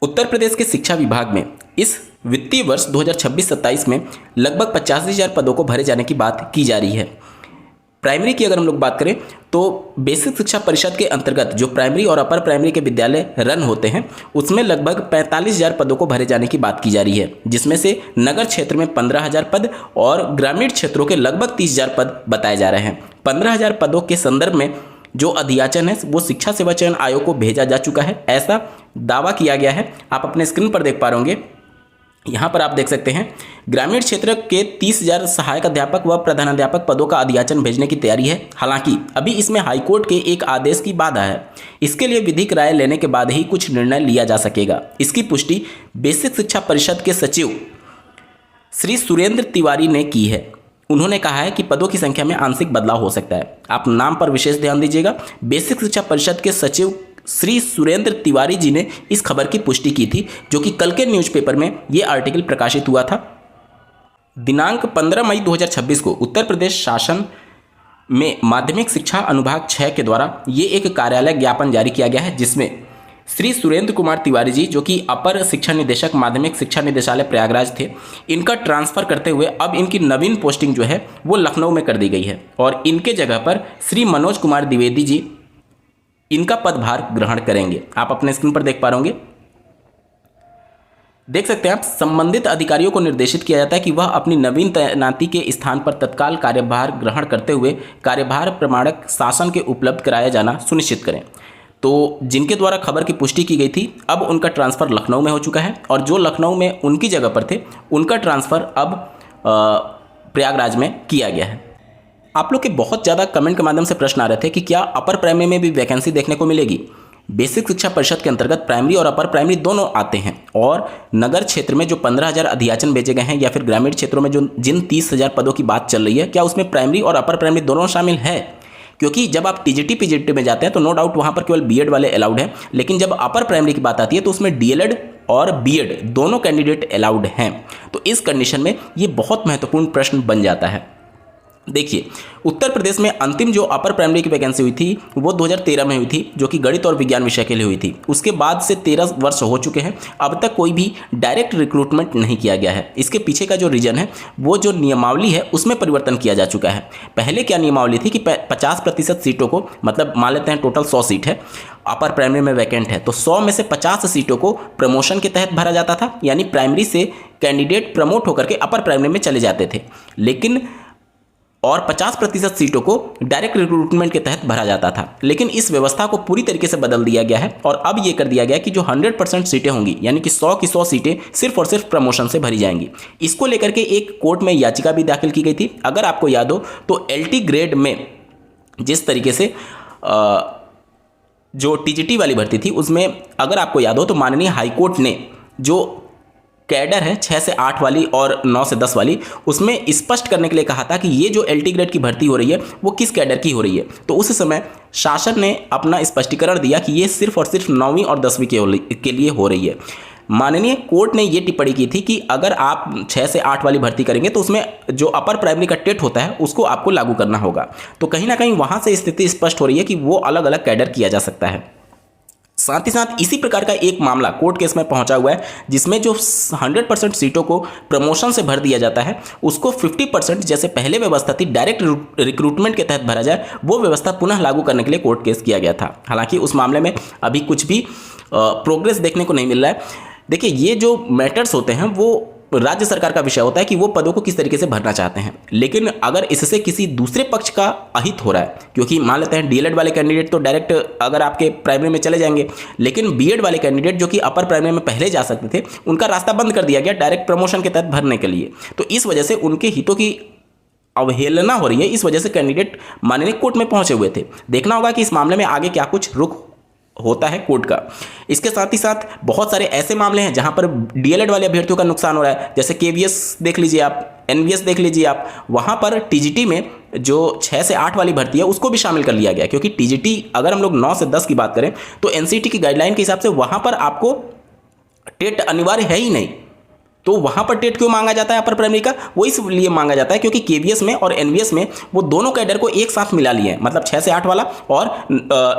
उत्तर प्रदेश के शिक्षा विभाग में इस वित्तीय वर्ष 2026-27 में लगभग 85,000 पदों को भरे जाने की बात की जा रही है। प्राइमरी की अगर हम लोग बात करें तो बेसिक शिक्षा परिषद के अंतर्गत जो प्राइमरी और अपर प्राइमरी के विद्यालय रन होते हैं उसमें लगभग 45,000 पदों को भरे जाने की बात की जा रही है, जिसमें से नगर क्षेत्र में 15,000 पद और ग्रामीण क्षेत्रों के लगभग 30,000 पद बताए जा रहे हैं। 15,000 पदों के संदर्भ में जो अधियाचन है वो शिक्षा सेवा चयन आयोग को भेजा जा चुका है, ऐसा दावा किया गया है। आप अपने स्क्रीन पर देख पा रहे होंगे, यहाँ पर आप देख सकते हैं ग्रामीण क्षेत्र के 30,000 सहायक अध्यापक व प्रधानाध्यापक पदों का अधियाचन भेजने की तैयारी है। हालांकि अभी इसमें हाईकोर्ट के एक आदेश की बाधा है, इसके लिए विधिक राय लेने के बाद ही कुछ निर्णय लिया जा सकेगा। इसकी पुष्टि बेसिक शिक्षा परिषद के सचिव श्री सुरेंद्र तिवारी ने की है। उन्होंने कहा है कि पदों की संख्या में आंशिक बदलाव हो सकता है। आप नाम पर विशेष ध्यान दीजिएगा। बेसिक शिक्षा परिषद के सचिव श्री सुरेंद्र तिवारी जी ने इस खबर की पुष्टि की थी, जो कि कल के न्यूज़पेपर में ये आर्टिकल प्रकाशित हुआ था। दिनांक 15 मई 2026 को उत्तर प्रदेश शासन में माध्यमिक शिक्षा अनुभाग 6 के द्वारा ये एक कार्यालय ज्ञापन जारी किया गया है, जिसमें श्री सुरेंद्र कुमार तिवारी जी, जो कि अपर शिक्षा निदेशक माध्यमिक शिक्षा निदेशालय प्रयागराज थे, इनका ट्रांसफर करते हुए अब इनकी नवीन पोस्टिंग जो है वो लखनऊ में कर दी गई है और इनके जगह पर श्री मनोज कुमार द्विवेदी जी इनका पदभार ग्रहण करेंगे। आप अपने स्क्रीन पर देख पा रहे होंगे, देख सकते हैं आप। संबंधित अधिकारियों को निर्देशित किया जाता है कि वह अपनी नवीन तैनाती के स्थान पर तत्काल कार्यभार ग्रहण करते हुए कार्यभार प्रमाणक शासन के उपलब्ध कराया जाना सुनिश्चित करें। तो जिनके द्वारा खबर की पुष्टि की गई थी, अब उनका ट्रांसफ़र लखनऊ में हो चुका है और जो लखनऊ में उनकी जगह पर थे उनका ट्रांसफ़र अब प्रयागराज में किया गया है। आप लोग के बहुत ज़्यादा कमेंट के माध्यम से प्रश्न आ रहे थे कि क्या अपर प्राइमरी में भी वैकेंसी देखने को मिलेगी। बेसिक शिक्षा परिषद के अंतर्गत प्राइमरी और अपर प्राइमरी दोनों आते हैं और नगर क्षेत्र में जो 15,000 अधियाचन भेजे गए हैं या फिर ग्रामीण क्षेत्रों में जो जिन 30,000 पदों की बात चल रही है, क्या उसमें प्राइमरी और अपर प्राइमरी दोनों शामिल है? क्योंकि जब आप टीजीटी पीजीटी में जाते हैं तो नो डाउट वहाँ पर केवल बीएड वाले अलाउड हैं, लेकिन जब अपर प्राइमरी की बात आती है तो उसमें डीएलएड और बीएड दोनों कैंडिडेट अलाउड हैं। तो इस कंडीशन में ये बहुत महत्वपूर्ण प्रश्न बन जाता है। देखिए, उत्तर प्रदेश में अंतिम जो अपर प्राइमरी की वैकेंसी हुई थी वो 2013 में हुई थी, जो कि गणित और विज्ञान विषय के लिए हुई थी। उसके बाद से 13 वर्ष हो चुके हैं, अब तक कोई भी डायरेक्ट रिक्रूटमेंट नहीं किया गया है। इसके पीछे का जो रीजन है वो जो नियमावली है उसमें परिवर्तन किया जा चुका है। पहले क्या नियमावली थी कि 50% सीटों को, मतलब मान लेते हैं टोटल 100 सीट है अपर प्राइमरी में वैकेंट है, तो 100 में से 50 सीटों को प्रमोशन के तहत भरा जाता था, यानी प्राइमरी से कैंडिडेट प्रमोट होकर के अपर प्राइमरी में चले जाते थे। लेकिन और 50% सीटों को डायरेक्ट रिक्रूटमेंट के तहत भरा जाता था। लेकिन इस व्यवस्था को पूरी तरीके से बदल दिया गया है और अब ये कर दिया गया कि जो 100% सीटें होंगी, यानी कि 100 की 100 सीटें सिर्फ और सिर्फ प्रमोशन से भरी जाएंगी। इसको लेकर के एक कोर्ट में याचिका भी दाखिल की गई थी। अगर आपको याद हो तो LT ग्रेड में जिस तरीके से जो टीजीटी वाली भर्ती थी उसमें अगर आपको याद हो तो माननीय हाईकोर्ट ने जो कैडर है 6 से 8 वाली और 9 से 10 वाली, उसमें स्पष्ट करने के लिए कहा था कि ये जो LT ग्रेड की भर्ती हो रही है वो किस कैडर की हो रही है। तो उस समय शासन ने अपना स्पष्टीकरण दिया कि ये सिर्फ और सिर्फ 9वीं और 10वीं के लिए हो रही है। माननीय कोर्ट ने ये टिप्पणी की थी कि अगर आप 6 से 8 वाली भर्ती करेंगे तो उसमें जो अपर प्राइमरी का टेट होता है उसको आपको लागू करना होगा। तो कहीं ना कहीं वहाँ से स्थिति स्पष्ट हो रही है कि वो अलग अलग कैडर किया जा सकता है। साथ ही साथ इसी प्रकार का एक मामला कोर्ट केस में पहुंचा हुआ है, जिसमें जो 100% सीटों को प्रमोशन से भर दिया जाता है उसको 50% जैसे पहले व्यवस्था थी डायरेक्ट रिक्रूटमेंट के तहत भरा जाए, वो व्यवस्था पुनः लागू करने के लिए कोर्ट केस किया गया था। हालांकि उस मामले में अभी कुछ भी प्रोग्रेस देखने को नहीं मिल रहा है। देखिए, ये जो मैटर्स होते हैं वो राज्य सरकार का विषय होता है कि वो पदों को किस तरीके से भरना चाहते हैं। लेकिन अगर इससे किसी दूसरे पक्ष का अहित हो रहा है, क्योंकि मान लेते हैं डीएलएड वाले कैंडिडेट तो डायरेक्ट अगर आपके प्राइमरी में चले जाएंगे, लेकिन बीएड वाले कैंडिडेट जो कि अपर प्राइमरी में पहले जा सकते थे उनका रास्ता बंद कर दिया गया डायरेक्ट प्रमोशन के तहत भरने के लिए। तो इस वजह से उनके हितों की अवहेलना हो रही है। इस वजह से कैंडिडेट माननीय कोर्ट में पहुंचे हुए थे। देखना होगा कि इस मामले में आगे क्या कुछ रुख होता है कोर्ट का। इसके साथ ही साथ बहुत सारे ऐसे मामले हैं जहां पर डीएलएड वाले अभ्यर्थियों का नुकसान हो रहा है, जैसे केवीएस देख लीजिए आप, एनवीएस देख लीजिए आप। वहां पर टीजीटी में जो 6 से 8 वाली भर्ती है उसको भी शामिल कर लिया गया, क्योंकि टीजीटी अगर हम लोग 9 से 10 की बात करें तो एनसीटी की गाइडलाइन के हिसाब से वहां पर आपको टेट अनिवार्य है ही नहीं। तो वहाँ पर टेट क्यों मांगा जाता है अपर प्राइमरी का? वो इसलिए मांगा जाता है क्योंकि केवीएस में और एनवीएस में वो दोनों कैडर को एक साथ मिला लिए हैं, मतलब 6 से 8 वाला और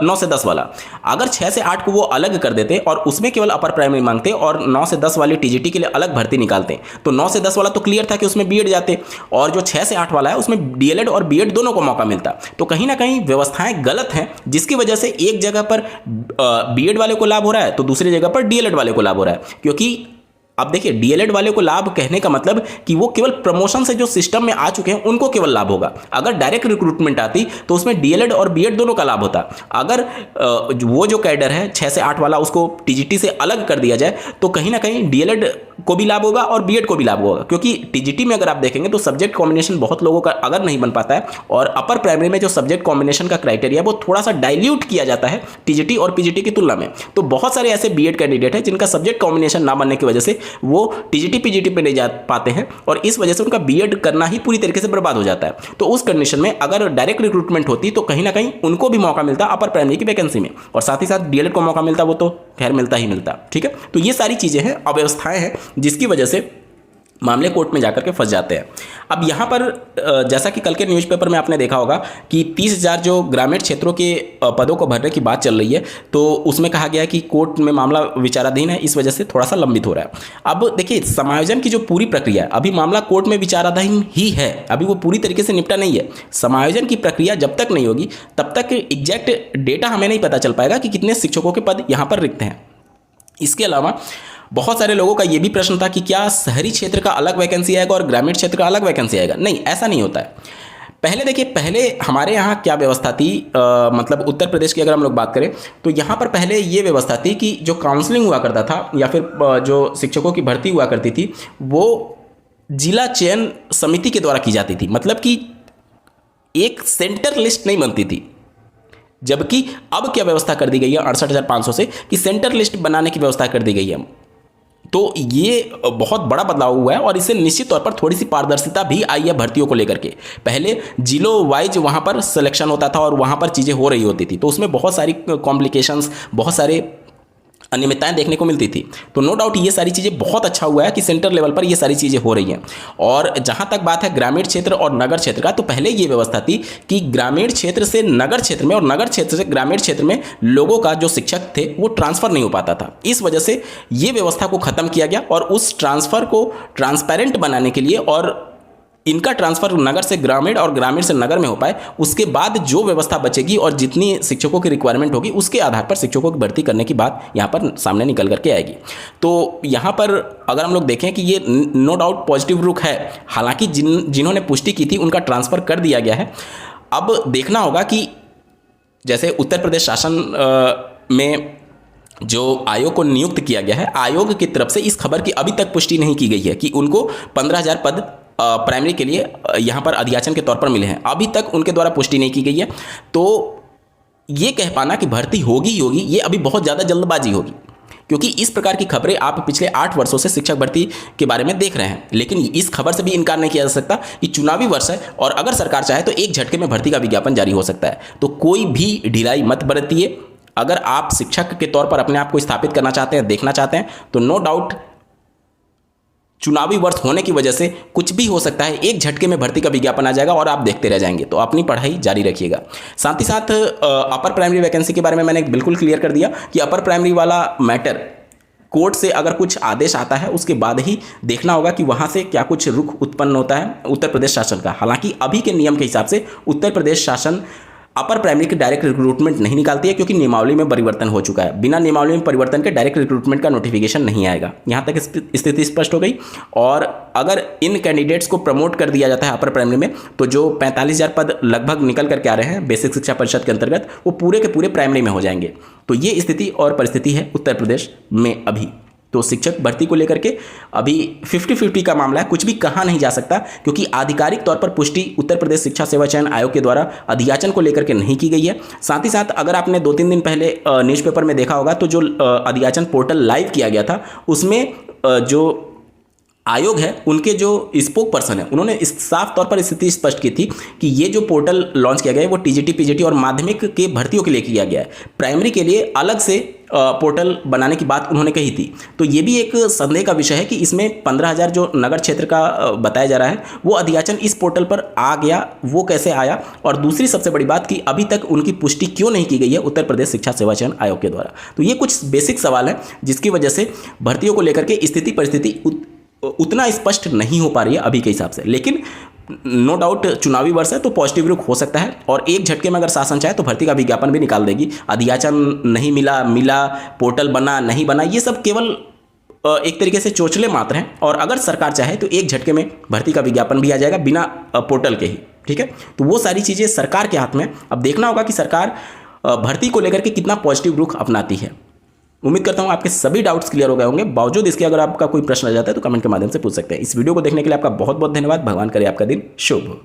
9 से 10 वाला। अगर 6 से 8 को वो अलग कर देते और उसमें केवल अपर प्राइमरी मांगते और 9 से 10 वाली टीजीटी के लिए अलग भर्ती निकालते, तो 9 से 10 वाला तो क्लियर था कि उसमें बीएड जाते, और जो 6 से 8 वाला है उसमें डीएलएड और बीएड दोनों को मौका मिलता। तो कहीं ना कहीं व्यवस्थाएं गलत हैं, जिसकी वजह से एक जगह पर बीएड वाले को लाभ हो रहा है तो दूसरी जगह पर डीएलएड वाले को लाभ हो रहा है। क्योंकि अब देखिए, डीएलएड वाले को लाभ कहने का मतलब कि वो केवल प्रमोशन से जो सिस्टम में आ चुके हैं उनको केवल लाभ होगा। अगर डायरेक्ट रिक्रूटमेंट आती तो उसमें डीएलएड और बीएड दोनों का लाभ होता। अगर वो जो कैडर है 6 से 8 वाला उसको टीजीटी से अलग कर दिया जाए तो कहीं ना कहीं डीएलएड को भी लाभ होगा और बीएड को भी लाभ होगा। क्योंकि टीजीटी में अगर आप देखेंगे तो सब्जेक्ट कॉम्बिनेशन बहुत लोगों का अगर नहीं बन पाता है, और अपर प्राइमरी में जो सब्जेक्ट कॉम्बिनेशन का क्राइटेरिया वो थोड़ा सा डाइल्यूट किया जाता है टीजीटी और पीजीटी की तुलना में, तो बहुत सारे ऐसे बीएड कैंडिडेट हैं जिनका सब्जेक्ट कॉम्बिनेशन ना बनने की वजह से वो टीजीटी पीजीटी पे नहीं जा पाते हैं, और इस वजह से उनका बीएड करना ही पूरी तरीके से बर्बाद हो जाता है। तो उस कंडीशन में अगर डायरेक्ट रिक्रूटमेंट होती तो कहीं ना कहीं उनको भी मौका मिलता अपर प्राइमरी की वैकेंसी में, और साथ ही साथ डीएलएड को मौका मिलता, वो तो खैर मिलता ही मिलता। ठीक है, तो ये सारी चीज़ें हैं, अव्यवस्थाएं हैं, जिसकी वजह से मामले कोर्ट में जाकर के फंस जाते हैं। अब यहाँ पर जैसा कि कल के न्यूज़पेपर में आपने देखा होगा कि 30,000 जो ग्रामीण क्षेत्रों के पदों को भरने की बात चल रही है, तो उसमें कहा गया है कि कोर्ट में मामला विचाराधीन है, इस वजह से थोड़ा सा लंबित हो रहा है। अब देखिए, समायोजन की जो पूरी प्रक्रिया है, अभी मामला कोर्ट में विचाराधीन ही है, अभी वो पूरी तरीके से निपटा नहीं है। समायोजन की प्रक्रिया जब तक नहीं होगी तब तक एग्जैक्ट डेटा हमें नहीं पता चल पाएगा कि कितने शिक्षकों के पद यहाँ पर रिक्त हैं। इसके अलावा बहुत सारे लोगों का ये भी प्रश्न था कि क्या शहरी क्षेत्र का अलग वैकेंसी आएगा और ग्रामीण क्षेत्र का अलग वैकेंसी आएगा? नहीं, ऐसा नहीं होता है। पहले देखिए, पहले हमारे यहाँ क्या व्यवस्था थी, मतलब उत्तर प्रदेश की अगर हम लोग बात करें तो यहाँ पर पहले ये व्यवस्था थी कि जो काउंसलिंग हुआ करता था या फिर जो शिक्षकों की भर्ती हुआ करती थी वो जिला चयन समिति के द्वारा की जाती थी, मतलब कि एक सेंटर लिस्ट नहीं बनती थी। जबकि अब क्या व्यवस्था कर दी गई है 68,500 से कि सेंटर लिस्ट बनाने की व्यवस्था कर दी गई है। तो ये बहुत बड़ा बदलाव हुआ है और इससे निश्चित तौर पर थोड़ी सी पारदर्शिता भी आई है भर्तियों को लेकर के। पहले जिलों वाइज वहाँ पर सिलेक्शन होता था और वहाँ पर चीज़ें हो रही होती थी, तो उसमें बहुत सारी कॉम्प्लिकेशंस, बहुत सारे अनियमितताएं देखने को मिलती थी। तो नो डाउट ये सारी चीज़ें बहुत अच्छा हुआ है कि सेंटर लेवल पर ये सारी चीज़ें हो रही हैं। और जहां तक बात है ग्रामीण क्षेत्र और नगर क्षेत्र का, तो पहले ये व्यवस्था थी कि ग्रामीण क्षेत्र से नगर क्षेत्र में और नगर क्षेत्र से ग्रामीण क्षेत्र में लोगों का जो शिक्षक थे वो ट्रांसफ़र नहीं हो पाता था। इस वजह से ये व्यवस्था को ख़त्म किया गया और उस ट्रांसफ़र को ट्रांसपेरेंट बनाने के लिए और इनका ट्रांसफ़र नगर से ग्रामीण और ग्रामीण से नगर में हो पाए, उसके बाद जो व्यवस्था बचेगी और जितनी शिक्षकों की रिक्वायरमेंट होगी उसके आधार पर शिक्षकों की भर्ती करने की बात यहाँ पर सामने निकल करके आएगी। तो यहाँ पर अगर हम लोग देखें कि ये नो डाउट पॉजिटिव रुख है। हालांकि जिन्होंने पुष्टि की थी उनका ट्रांसफ़र कर दिया गया है। अब देखना होगा कि जैसे उत्तर प्रदेश शासन में जो आयोग को नियुक्त किया गया है, आयोग की तरफ से इस खबर की अभी तक पुष्टि नहीं की गई है कि उनको 15,000 पद प्राइमरी के लिए यहाँ पर अधियाचन के तौर पर मिले हैं। अभी तक उनके द्वारा पुष्टि नहीं की गई है। तो ये कह पाना कि भर्ती होगी ही होगी, ये अभी बहुत ज़्यादा जल्दबाजी होगी, क्योंकि इस प्रकार की खबरें आप पिछले 8 वर्षों से शिक्षक भर्ती के बारे में देख रहे हैं। लेकिन इस खबर से भी इनकार नहीं किया जा सकता कि चुनावी वर्ष है और अगर सरकार चाहे तो एक झटके में भर्ती का विज्ञापन जारी हो सकता है। तो कोई भी ढिलाई मत बरतिए। अगर आप शिक्षक के तौर पर अपने आप को स्थापित करना चाहते हैं, देखना चाहते हैं, तो नो डाउट चुनावी वर्ष होने की वजह से कुछ भी हो सकता है, एक झटके में भर्ती का विज्ञापन आ जाएगा और आप देखते रह जाएंगे। तो अपनी पढ़ाई जारी रखिएगा। साथ ही साथ अपर प्राइमरी वैकेंसी के बारे में मैंने बिल्कुल क्लियर कर दिया कि अपर प्राइमरी वाला मैटर कोर्ट से अगर कुछ आदेश आता है उसके बाद ही देखना होगा कि वहाँ से क्या कुछ रुख उत्पन्न होता है उत्तर प्रदेश शासन का। हालांकि अभी के नियम के हिसाब से उत्तर प्रदेश शासन अपर प्राइमरी की डायरेक्ट रिक्रूटमेंट नहीं निकालती है, क्योंकि नियमावली में परिवर्तन हो चुका है। बिना नियमावली में परिवर्तन के डायरेक्ट रिक्रूटमेंट का नोटिफिकेशन नहीं आएगा। यहाँ तक स्थिति स्पष्ट हो गई। और अगर इन कैंडिडेट्स को प्रमोट कर दिया जाता है अपर प्राइमरी में, तो जो 45,000 पद लगभग निकल करके आ रहे हैं बेसिक शिक्षा परिषद के अंतर्गत, वो पूरे के पूरे प्राइमरी में हो जाएंगे। तो ये स्थिति और परिस्थिति है उत्तर प्रदेश में अभी। तो शिक्षक भर्ती को लेकर के अभी 50-50 का मामला है, कुछ भी कहा नहीं जा सकता, क्योंकि आधिकारिक तौर पर पुष्टि उत्तर प्रदेश शिक्षा सेवा चयन आयोग के द्वारा अधियाचन को लेकर के नहीं की गई है। साथ ही साथ अगर आपने 2-3 दिन पहले न्यूज़पेपर में देखा होगा तो जो अधियाचन पोर्टल लाइव किया गया था उसमें जो आयोग है उनके जो स्पोक पर्सन है उन्होंने इस साफ तौर पर स्थिति स्पष्ट की थी कि ये जो पोर्टल लॉन्च किया गया है वो टीजीटी पीजीटी और माध्यमिक के भर्तियों के लिए किया गया है, प्राइमरी के लिए अलग से पोर्टल बनाने की बात उन्होंने कही थी। तो ये भी एक संदेह का विषय है कि इसमें 15,000 जो नगर क्षेत्र का बताया जा रहा है वो अध्याचन इस पोर्टल पर आ गया, वो कैसे आया। और दूसरी सबसे बड़ी बात कि अभी तक उनकी पुष्टि क्यों नहीं की गई है उत्तर प्रदेश शिक्षा सेवा चयन आयोग के द्वारा। तो ये कुछ बेसिक सवाल है जिसकी वजह से भर्तियों को लेकर के स्थिति परिस्थिति उतना स्पष्ट नहीं हो पा रही है अभी के हिसाब से। लेकिन नो डाउट चुनावी वर्ष है तो पॉजिटिव रुख हो सकता है और एक झटके में अगर शासन चाहे तो भर्ती का विज्ञापन भी निकाल देगी। अध्याचन नहीं मिला, मिला, पोर्टल बना, नहीं बना, ये सब केवल एक तरीके से चोचले मात्र हैं। और अगर सरकार चाहे तो एक झटके में भर्ती का विज्ञापन भी आ जाएगा बिना पोर्टल के ही। ठीक है, तो वो सारी चीज़ें सरकार के हाथ में। अब देखना होगा कि सरकार भर्ती को लेकर के कितना पॉजिटिव रुख अपनाती है। उम्मीद करता हूं आपके सभी डाउट्स क्लियर हो गए होंगे। बावजूद इसके अगर आपका कोई प्रश्न आ जाता है तो कमेंट के माध्यम से पूछ सकते हैं। इस वीडियो को देखने के लिए आपका बहुत बहुत धन्यवाद। भगवान करे आपका दिन शुभ हो।